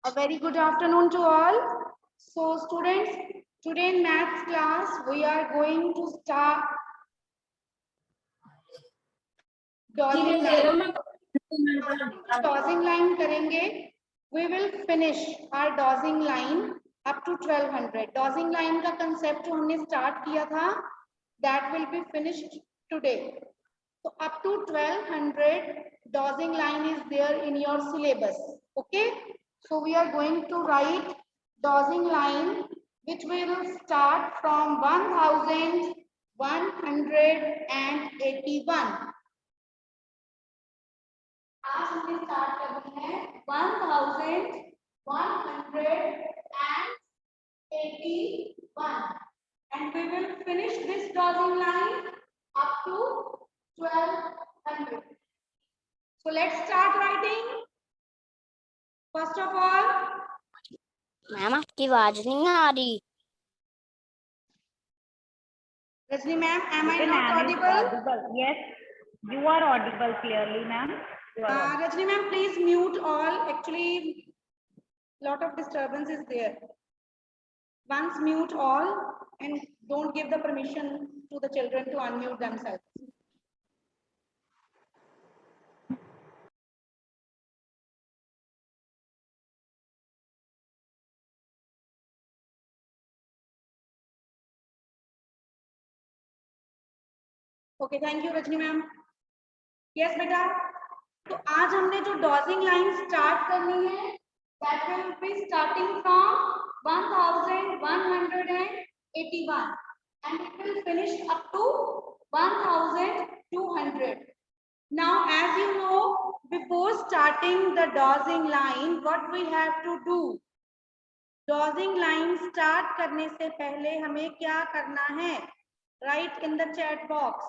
A very good afternoon to all. So students, today in maths class, we are going to start dotting line. Dotting line करेंगे. We will finish our dotting line up to 1200. Dotting line का concept जो हमने start किया था, that will be finished today. So up to 1200 dotting line is there in your syllabus. Okay. So we are going to write dotting line which will start from 1181. आज हमने start करनी है 1181 and we will finish this dotting line up to 1200. So let's start writing. First of all, ma'am आपकी आवाज नहीं आ रही. Rajni ma'am, am I not audible? Yes, you are audible clearly, ma'am. Rajni ma'am, please mute all. Actually, lot of disturbance is there. Once mute all and don't give the permission to the children to unmute themselves. Okay, thank you, Rajni ma'am. Yes, beta. तो आज हमने जो dotting line start करनी है, that will be starting from 1181 and it will finish up to 1200. Now, as you know, before starting the dotting line, what we have to do? Dotting line start करने से पहले हमें क्या करना है? Write in the chat box.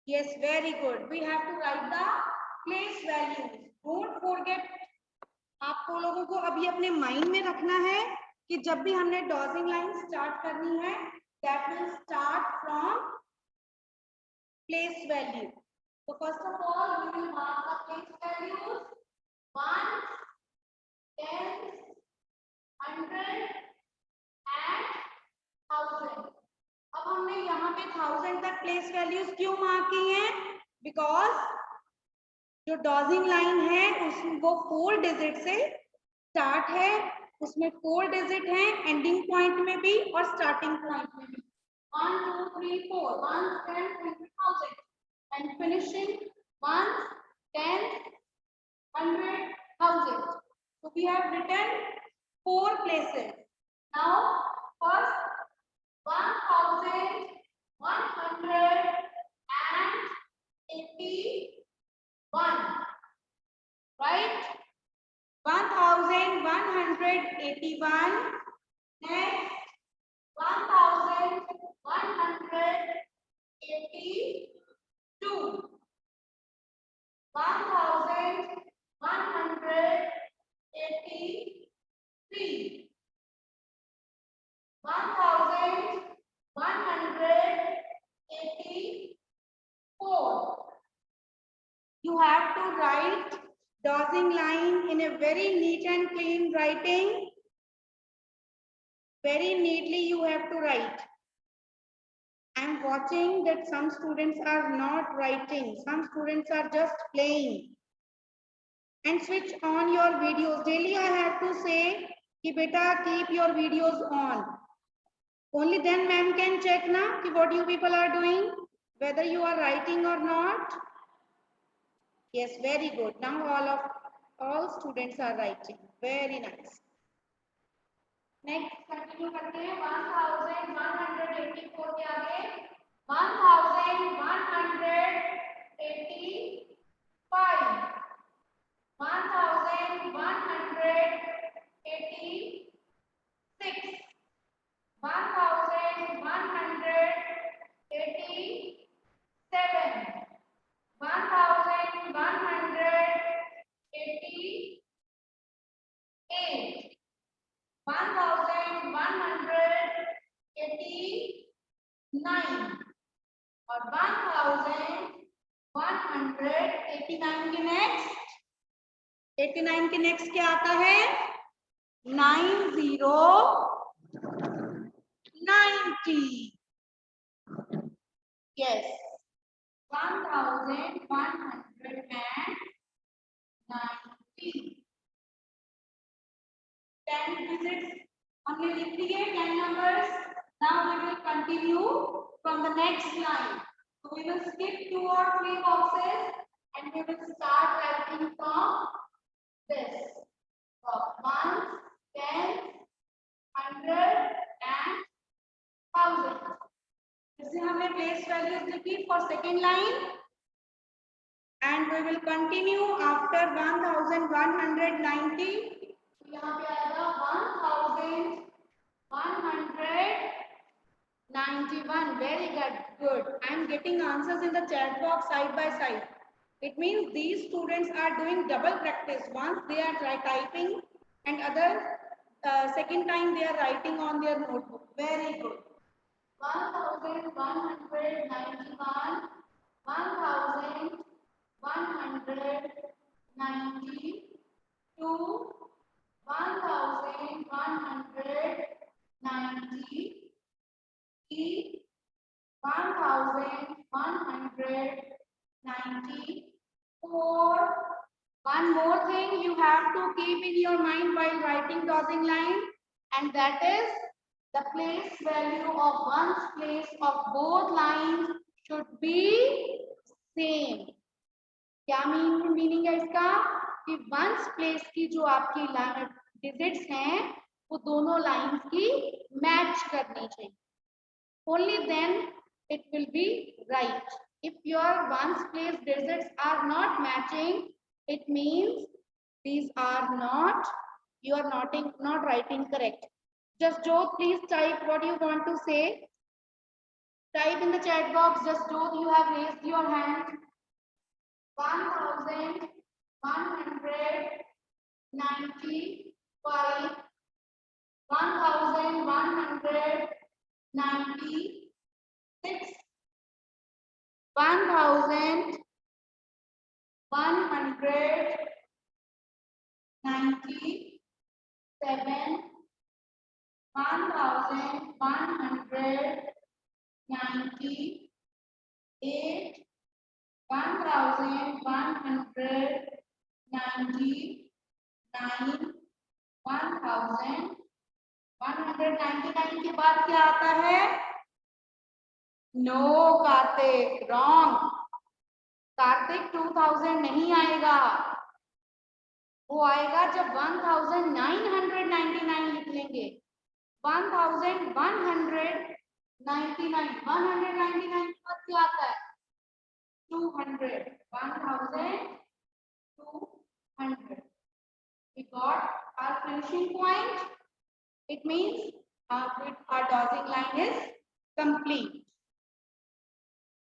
Yes, very good. We have to write the place values. Don't forget. आपको लोगों को अभी अपने माइंड में रखना है कि जब भी हमने dotting line start करनी है, that will start from place value. So first of all, we will mark the place values 1, 10, 100 and 1000. अब हमने यहाँ पे 1000 तक प्लेस वैल्यूज क्यों मार्क की हैं? बिकॉज जो डॉजिंग लाइन है उसमें वो 4 डिजिट से स्टार्ट है, उसमें 4 डिजिट हैं एंडिंग पॉइंट में भी और स्टार्टिंग पॉइंट में भी. 1 2 3 4 1 10 100,000 and finishing 1 10 100,000. So we have written 4 places. Now first 1181, right? 1181. Next 1182. 1183. 1184. You have to write dotting line in a very neat and clean writing. Very neatly you have to write. I am watching that some students are not writing. Some students are just playing. And switch on your videos. Daily I have to say, ki beta keep your videos on. Only then ma'am can check na ki what you people are doing, whether you are writing or not. Yes, very good. Now all students are writing. Very nice. Next, continue करते हैं 1184 के आगे 1185 1186 1187 1188 1189 और 1189 के next 89 के next क्या आता है? 90 90. Yes. 1190. 10 digits हमने लिख दिए 10 numbers. Now we will continue from the next line. So we will skip 2 or 3 boxes and we will start writing from this. Ones, tens, 100 and 1000. जैसे हमने place values लिखी for second line and we will continue after 1190. यहाँ पे आएगा 1191. Very good. I am getting answers in the chat box side by side. It means these students are doing double practice. Once they are typing and other second time they are writing on their notebook. Very good. 1191, 1192, 1193, 1194. One more thing you have to keep in your mind while writing dotting line, and that is the place value of ones place of both lines should be same. क्या meaning है इसका? कि ones place की जो आपकी digits हैं वो दोनों लाइंस की मैच करनी चाहिए. Only then it will be right. If your ones place digits are not matching, it means these are not, you are not writing correct. Just Jyot, please type what you want to say. Type in the chat box. Just Jyot, you have raised your hand. 1195, 1196, 1197, 1198, 1199, 1199 के बाद क्या आता है? No Kartik, wrong. Kartik 2000 नहीं आएगा. वो आएगा जब 1999 लिख लेंगे. 1199, 199 के बाद क्या आता है? 200, 1200. We got our finishing point. It means our dotting line is complete.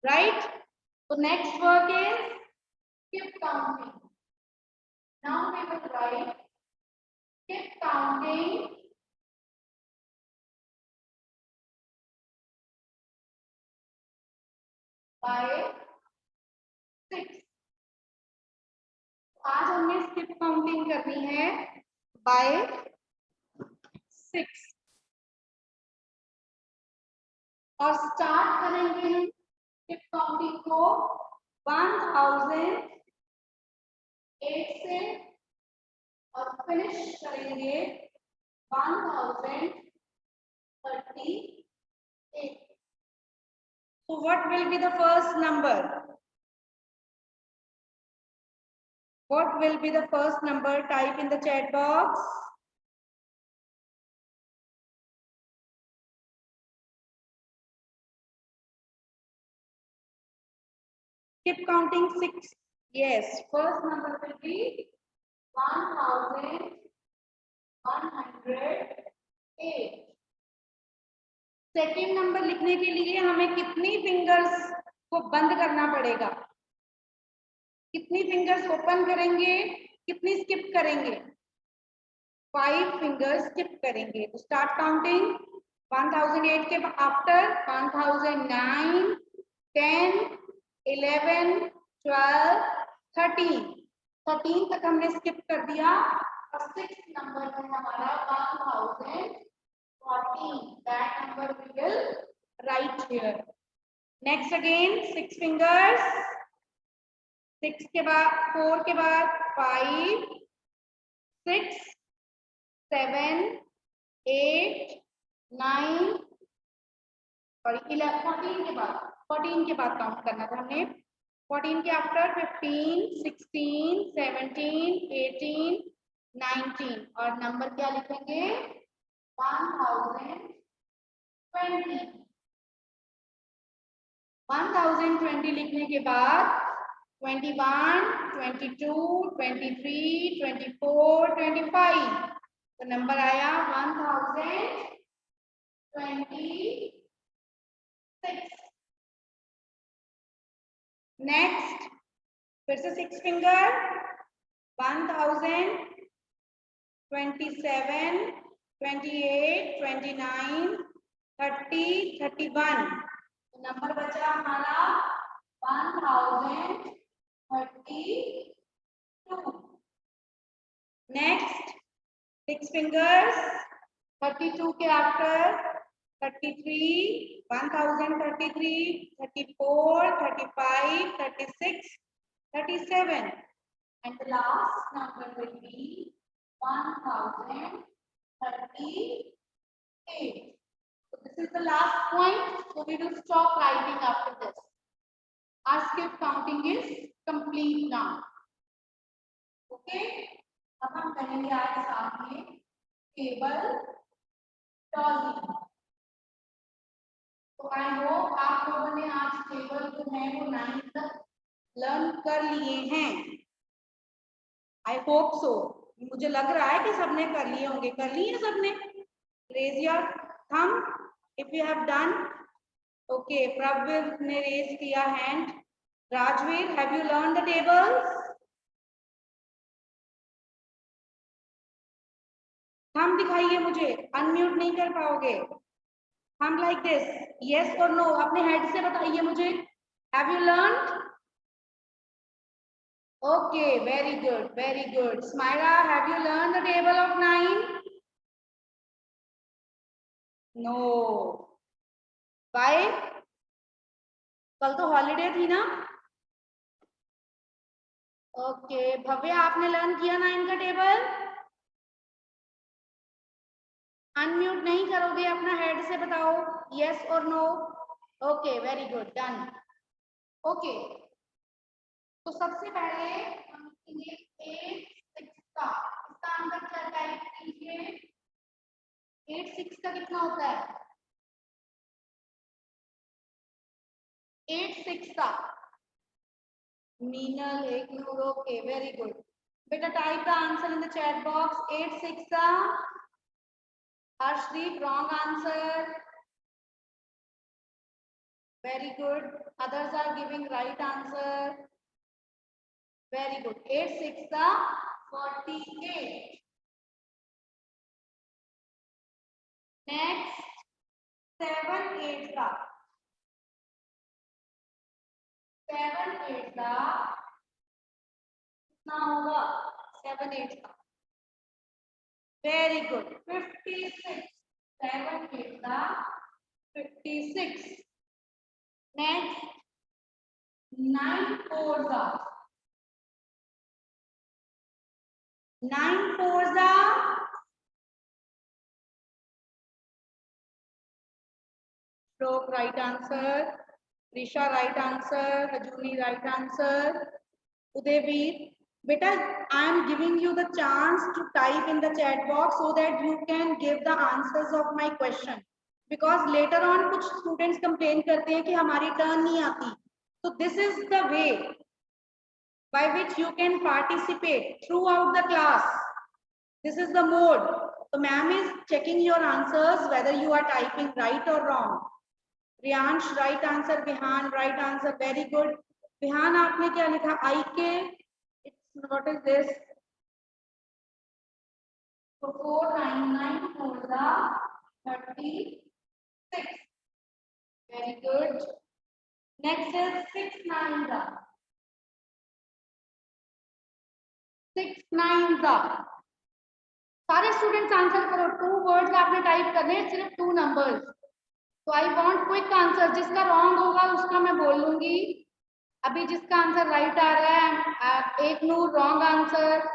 Right? So next work is skip counting. Now we will write skip counting by 6. आज हमें skip counting करनी है by 6 और स्टार्ट करेंगे हम skip counting को 1008 से और फिनिश करेंगे 1038. So what will be the first number? What will be the first number? Type in the chat box. Keep counting 6. Yes, first number will be 1108. Second number लिखने के लिए हमें कितनी फिंगर्स को बंद करना पड़ेगा? कितनी फिंगर्स ओपन करेंगे, कितनी स्किप करेंगे? 5 फिंगर्स स्किप करेंगे. तो स्टार्ट काउंटिंग 1008 के आफ्टर 1009, 10, 11, 12, 13. 13 तक हमने स्किप कर दिया और 6 नंबर है हमारा 1014. That number we will write here. Next again 6 fingers. 6 के बाद 4 के बाद 5 6 7 8 9 सॉरी 11 14 के बाद काउंट करना था हमने 14 के आफ्टर 15 16 17 18 19 और नंबर क्या लिखेंगे 1020 लिखने के बाद 21 22 23 24 25 तो नंबर आया 1026. नेक्स्ट फिर से 6 फिंगर 1027 28 29 30 31 तो नंबर बचा हमारा 1032. नेक्स्ट 6 फिंगर्स 32 के after 33 1033 34 35 36 37 and the last number will be 1038. So this is the last point, so we will stop writing after this. Our skip counting is complete now. Okay, अब हम करेंगे आज सामने table tossing. तो I hope आप लोगों ने आज टेबल जो है वो 9 तक लर्न कर लिए हैं. I hope so. मुझे लग रहा है कि सबने कर लिए होंगे. कर लिए सबने? Raise your thumb if you have done. Okay, Prabhveer ने रेज किया hand. Rajveer, have you learn the tables? Thumb दिखाइए मुझे. अनम्यूट नहीं कर पाओगे. हम लाइक दिस, यस और नो. अपने हेड से बताइए मुझे. Have you learned? Okay, very good, very good. Smaila, have you learn the table of 9? No. Bye. कल तो हॉलीडे थी ना. ओके, भव्य आपने लर्न किया 9 का टेबल? अनम्यूट नहीं करोगे, अपना हेड से बताओ यस और no. Okay, very good, done. Okay, तो सबसे पहले हम लिखेंगे 8 6 का. इसका आंसर क्या टाइप कीजिए. 8 6 का कितना होता है? 8 6 का मीनल एक नूर. Okay, very good. बेटा type the answer in the chat box. 8 6 का. Harshdeep, wrong answer. Very good. Others are giving right answer. Very good. 8 6 का 48. Next 7 8 का. 7 8 का कितना होगा? 7 8 का. Very good. 56. 7 8 का 56. Next 9 4 का. 9 4 का Stroke right answer. Risha right answer. Hajuni right answer. Udayveer. Beta, I am giving you the chance to type in the chat box so that you can give the answers of my question. Because later on कुछ students complain करते हैं कि हमारी turn नहीं आती. So this is the way by which you can participate throughout the class. This is the mode. So ma'am is checking your answers whether you are typing right or wrong. Riyansh right answer. Vihan right answer. Very good. Vihan आपने क्या लिखा? IK. What is this? So 499 4 36. Very good. Next is 6 9. 6 9 सारे students answer करो। 2 words आपने type करने हैं, सिर्फ 2 numbers. तो आई वांट क्विक आंसर। जिसका रॉन्ग होगा उसका मैं बोल लूंगी। अभी जिसका आंसर राइट आ रहा है, एक Noor wrong answer.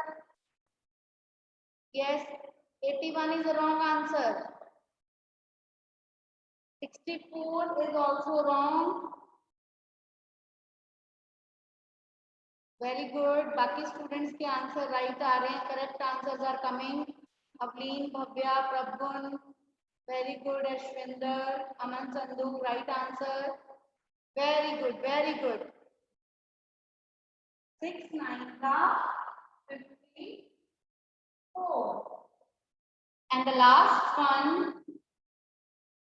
Yes, 81 is the wrong answer. 64 is also wrong. Very good. बाकी स्टूडेंट्स के आंसर राइट आ रहे हैं। Correct answers are coming. Avleen, Bhavya, Prabhun, very good. Ashwinder, Aman, Sandhu, right answer. Very good, very good. 6 9 54 and the last one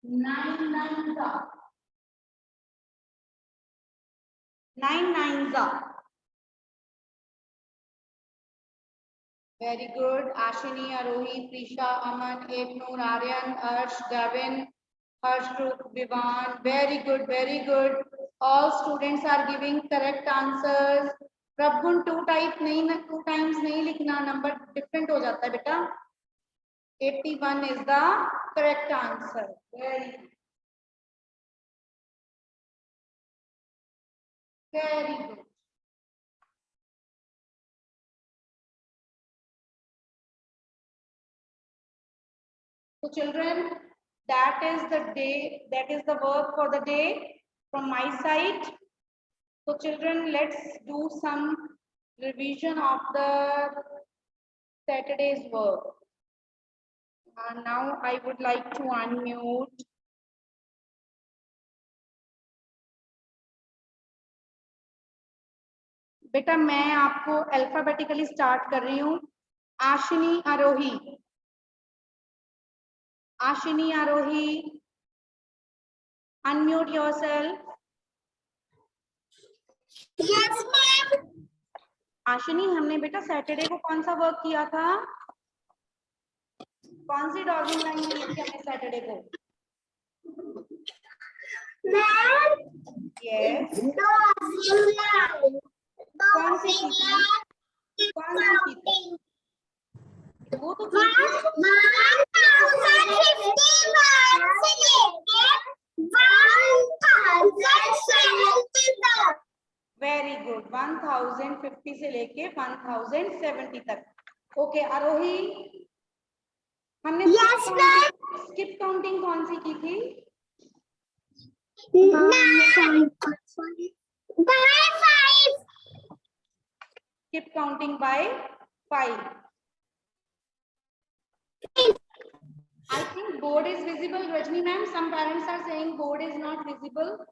9 9 9 9 Very good. Ashini, Arohi, Prisha, Aman, Eknoor, Aryan, Arsh, Gavin, Harshrup, Vivan. Very good, very good. All students are giving correct answers. Prabhun, 2 times नहीं लिखना, number different हो जाता है बेटा। 81 is the correct answer. Very good. Very good. So children, that is the day, that is the work for the day from my side. So children, let's do some revision of the Saturday's work. And now I would like to unmute. बेटा मैं आपको alphabetically start कर रही हूँ। आशिनी, आरोही, Ashini, Arohi, unmute yourself. Yes, ma'am. आशिनी, हमने बेटा Saturday को कौन सा वर्क किया था? कौन सी ड्राइंग लाइन की थी हमने सैटरडे को? Ma'am, yes, drawing line. कौन सी की थी? कौन सी की थी? वो तो की थी। 1050 वेरी गुड, 1050 से लेके 1070 तक। ओके आरोही, हमने स्किप काउंटिंग कौन सी की थी? Skip counting by 5. I think board is visible, Rajni ma'am. Some parents are saying board is not visible.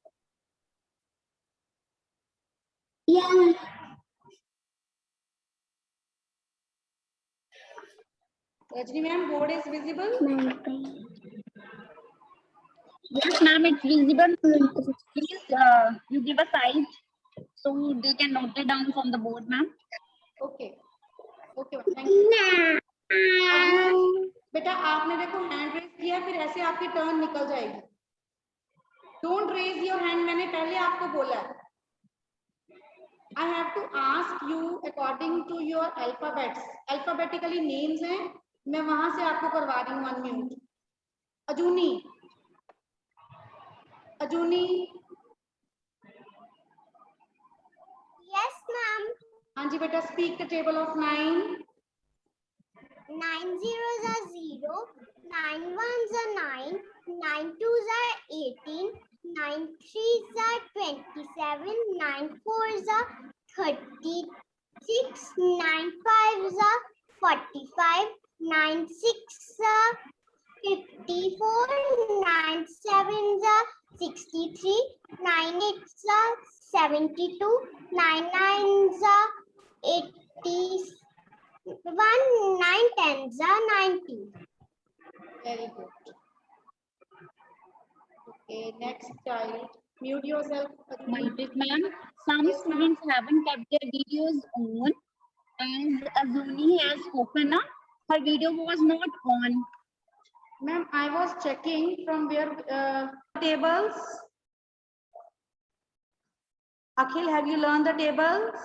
Yeah. Rajni ma'am, board is visible. Yes, ma'am, it's visible. Please, you give a size so they can note it down from the board, ma'am. Okay. Okay, thank you. बेटा आपने देखो hand raise किया, फिर ऐसे आपकी turn निकल जाएगी। Don't raise your hand, मैंने पहले आपको बोला है। I have to ask you according to your alphabets. Alphabetically names हैं, मैं वहां से आपको करवा रही हूँ अनम्यूट। अजूनी, अजूनी। Yes, ma'am. हाँ जी बेटा, speak the table of 9. 9 zeros are 0, 9 ones are 9, 9 twos are 18, 9 threes are 27, 9 fours are 36, 9 fives are 45, 9 sixes are 54, 9 sevens are 63, 9 eights are 72, 9 nines are 80. 9 tens are 90. Very good. Okay, next child. Mute yourself. Yes, ma'am. Some students haven't kept their videos on, as Azuni has spoken up. Her video was not on. Ma'am, I was checking from where tables. Akhil, have you learned the tables?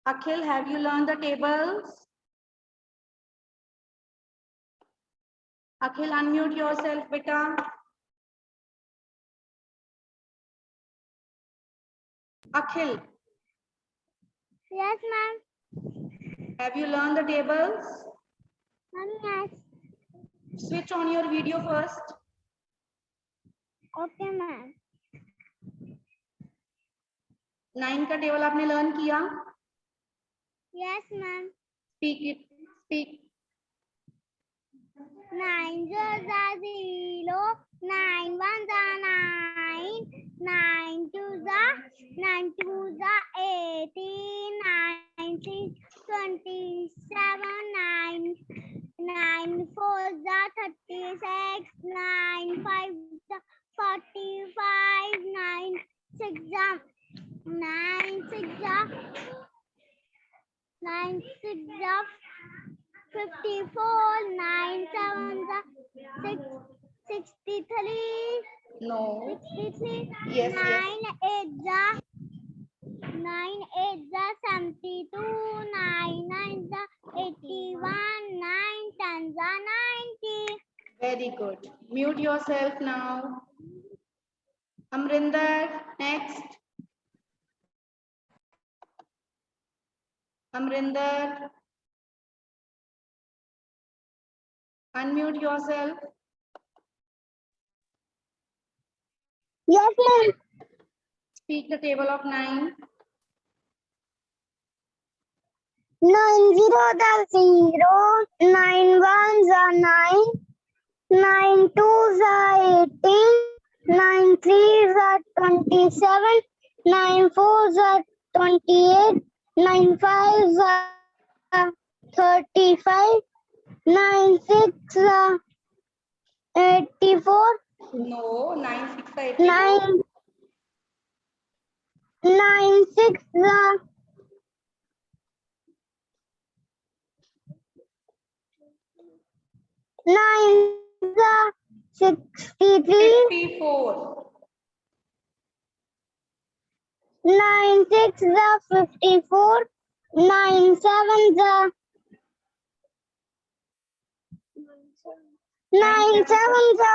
Akhil, have you learned the tables? Akhil, unmute yourself, beta. Akhil, Yes, ma'am. have you learned the tables? Ma'am, yes. Switch on your video first. Okay, ma'am. 9 का table आपने learn किया? Yes, ma'am. Speak it. Speak. 9 zeros are 0, 9 ones are 9, 9 twos are 18, 9 3 27, 9 fours are 36, 9 fives are 45, 9 six are 9 6 are 54, 9 sevens are 63, No. 63, Yes, 9 eights are 72, 9 nines are 81, 9 tens are 90. Very good. Mute yourself now. Amrinder, next. Amrinder, unmute yourself. Yes, ma'am. Speak the table of 9. 9 zeros are 0, 9 ones are 9, 9 twos are 18, 9 threes are 27, 9 fours are 28, 9 fives are 35, 9 six are 84, No, 9 6 are 82. 9 six are 63, 54. 9 six are 54, 9 sevens are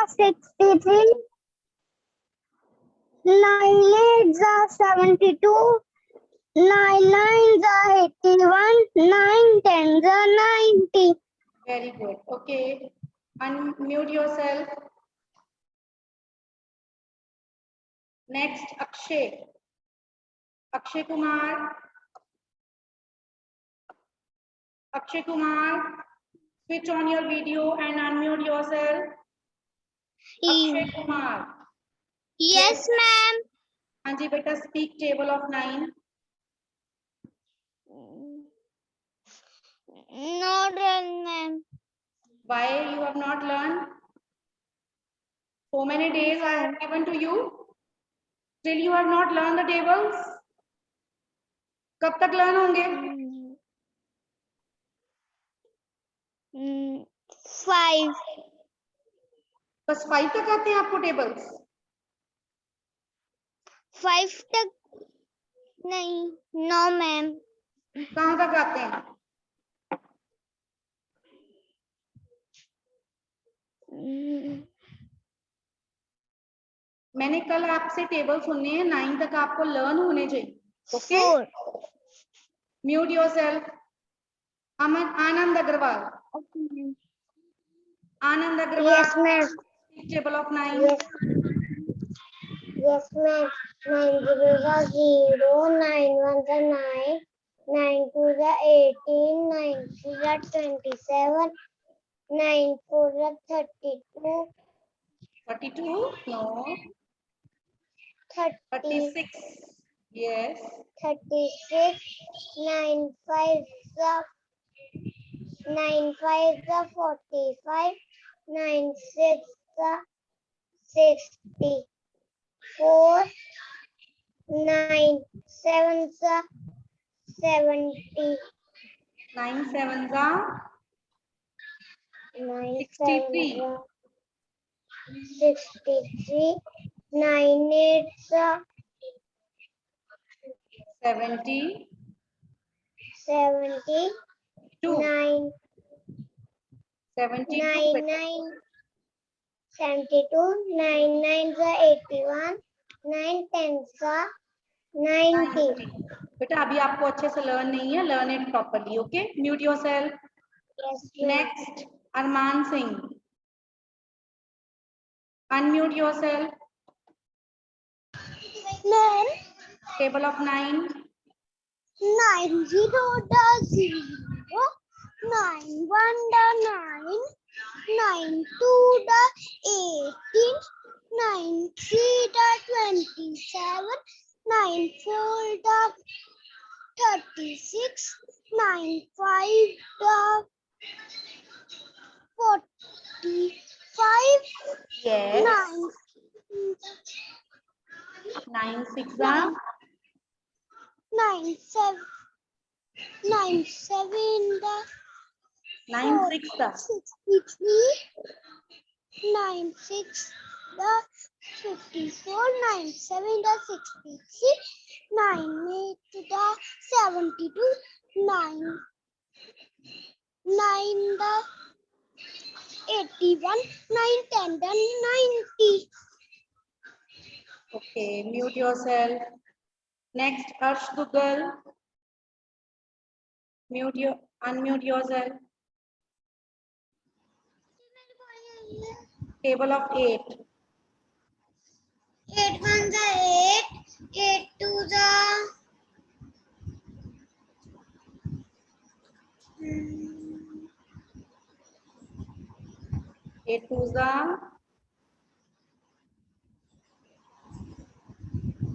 63, 9 eights are 72, 9 nines are 81, 9 tens are 90. Very good. Okay. Unmute yourself. Next, Akshay. Akshay Kumar. Akshay Kumar. Switch on your video and unmute yourself. Akshay Kumar. Yes, ma'am. Anji beta, speak table of 9. No, ma'am. Why you have not learned? So many days I have given to you. Still you have not learned the tables. कब तक learn होंगे? 5. बस 5 तक आते हैं आपको tables? 5 तक नहीं. No, ma'am. कहाँ तक आते हैं? मैंने कल आपसे टेबल सुनने हैं 9 तक आपको लर्न होने चाहिए. Okay? 4. Mute yourself. Anand Agarwal. Anand Agarwal. Yes, ma'am. Table of 9. Yes, ma'am. 9 zeros are 0, 9 ones are 9, 9 twos are 18, 9 threes are 27, 9 fours are 32, 32? No. 30, 36. Yes. 36, 9 fives are 45, 9 six are 64, 9 sevens are 70, 9 sevens are 9 63. sevens are 63, 9 eights are 70. 70, 2. 9, 72 9, बेटा. 9, 72, 9, 9 का 81, 9, 10 का 90. 90. बेटा अभी आपको अच्छे से learn नहीं है, learn it properly. Okay, mute yourself. Yes, ma'am. Next Arman Singh, unmute yourself. Ma'am, table of 9. 9 0 the 0, 9 1 the 9, 9 2 the 18, 9 3 the 27, 9 4 the 36, 9 5 the 45, Yes. 9 9 6 9 9 7 9 7 the 9 6 the 63, 9 6 the 54, 9 7 the 66, 9 8 the 72, 9 9 the 81, 9 10 the 90. Okay, mute yourself. Next, Arsh Dugal. Unmute yourself. Table of 8. 8 1 the 8, 8 2 the 8 2 the.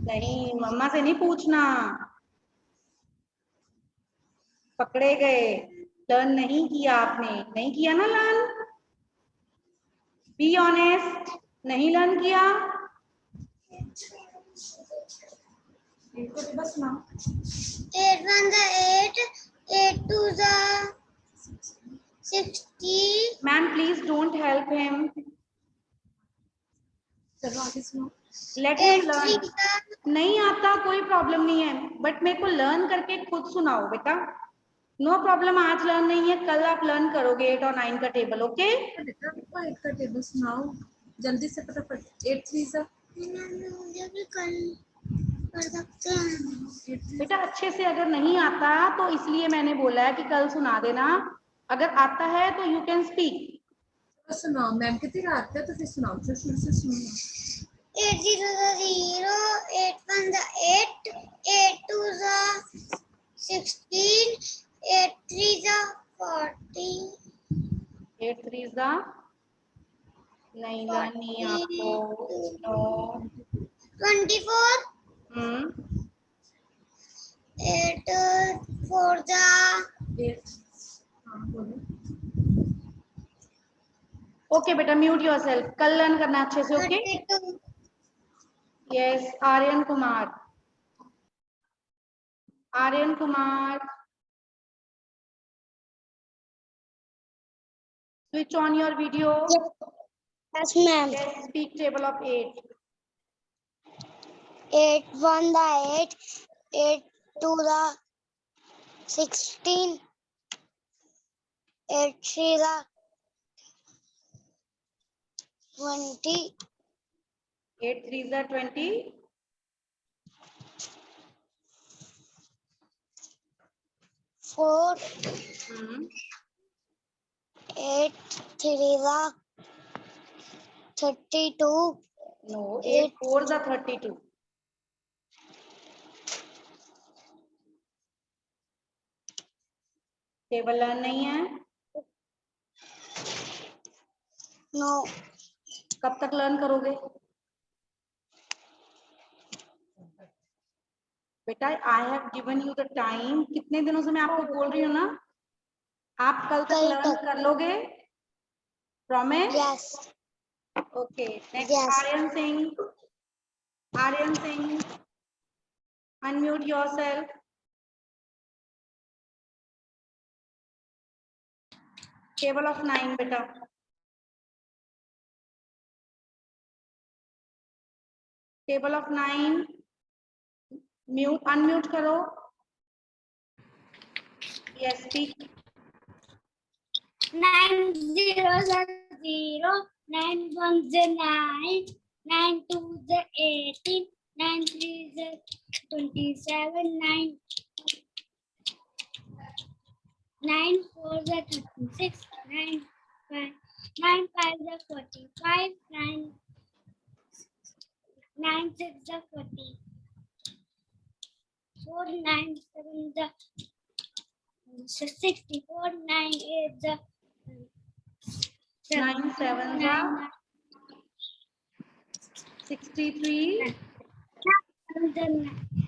नहीं, मम्मा से नहीं पूछना. पकड़े गए. Learn नहीं किया आपने, नहीं किया ना लर्न. बी ऑनेस्ट, नहीं लर्न किया. 8 1 the 8, 8 2 the 60. Ma'am please don't help him. Let him 8 learn. 3 the नहीं आता कोई प्रॉब्लम नहीं है, बट मेरे को लर्न करके खुद सुनाओ बेटा. नो प्रॉब्लम, आज लर्न नहीं है, कल आप लर्न करोगे 8 और 9 का टेबल. ओके बेटा आपको 8 का टेबल सुनाओ जल्दी से फटाफट. 8 3 सा मुझे भी कल कर सकते हैं. बेटा, अच्छे से अगर नहीं आता तो इसलिए मैंने बोला है कि कल सुना देना. अगर आता है तो यू कैन स्पीक. तो सुनाओ. मैम कितनी रात है तो फिर सुनाओ, जो शुरू से सुनो. 8 0 the 0, 8 1 the 8, 8 2 the 16, 8 3 the 40. 8 3 is the. नहीं लर्न नहीं है आपको. नो. 24, 8 4 the 8. हाँ बोलो. ओके बेटा, म्यूट योरसेल्फ. कल लर्न करना अच्छे से. Okay 32, yes. Aryan Kumar. Aryan Kumar, switch on your video. yes ma'am. Yes, speak table of 8. 8 1 the 8, 8 2 the 16, 8 3 the 20, 8 3 is the 20. 4, 8 3 the 32, No, 8 4 is the 32. Table learn नहीं है. no, कब तक लर्न करोगे बेटा? I have given you the time. कितने दिनों से मैं आपको बोल रही हूँ ना, आप कल तक कल लर्न तक. कर लोगे. Promise. yes, okay. Next yes. Aryan Singh. Aryan Singh, unmute yourself. Table of 9 बेटा. Table of 9. म्यूट अनम्यूट करो. Yes, speak. 9 zeros are 0, 9 ones are 9, 9 twos are 18, 9 threes are 27, 9 fours are 36, 9 fives are 45, 9 six are 40, 4 9 sevens are 64, 9 eights are 9 sevens are 63.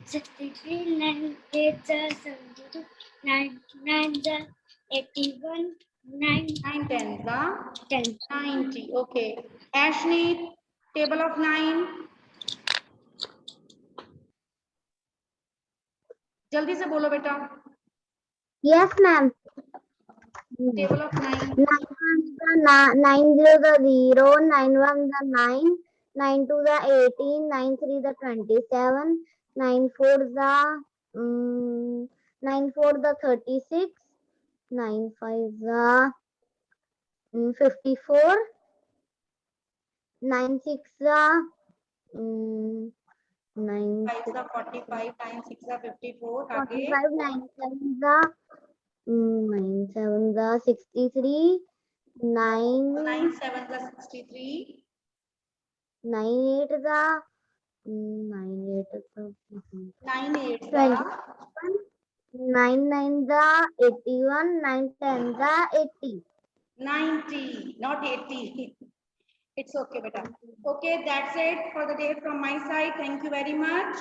63, 9 eights are 72, 9 nines are 81, 9 9 tens are 10. 90. Okay. Ashni, table of 9. जल्दी से बोलो बेटा. Yes, ma'am. Table of 9. 9 zeros are 0, 9 ones are 9, 9 twos are 18, 9 threes are 27, 9 fours are 36, 9 fives are 54, 9 six are 9 5 are 45, 9 6 are 54. आगे 45, 9 sevens are 9 sevens are 63, 9 9 sevens are 63. 9 eights are 9 eights are 9 8s 20. are 9 nines are 81, 9 tens are 80. 90, not 80. It's okay, beta. Okay, that's it for the day from my side. Thank you very much.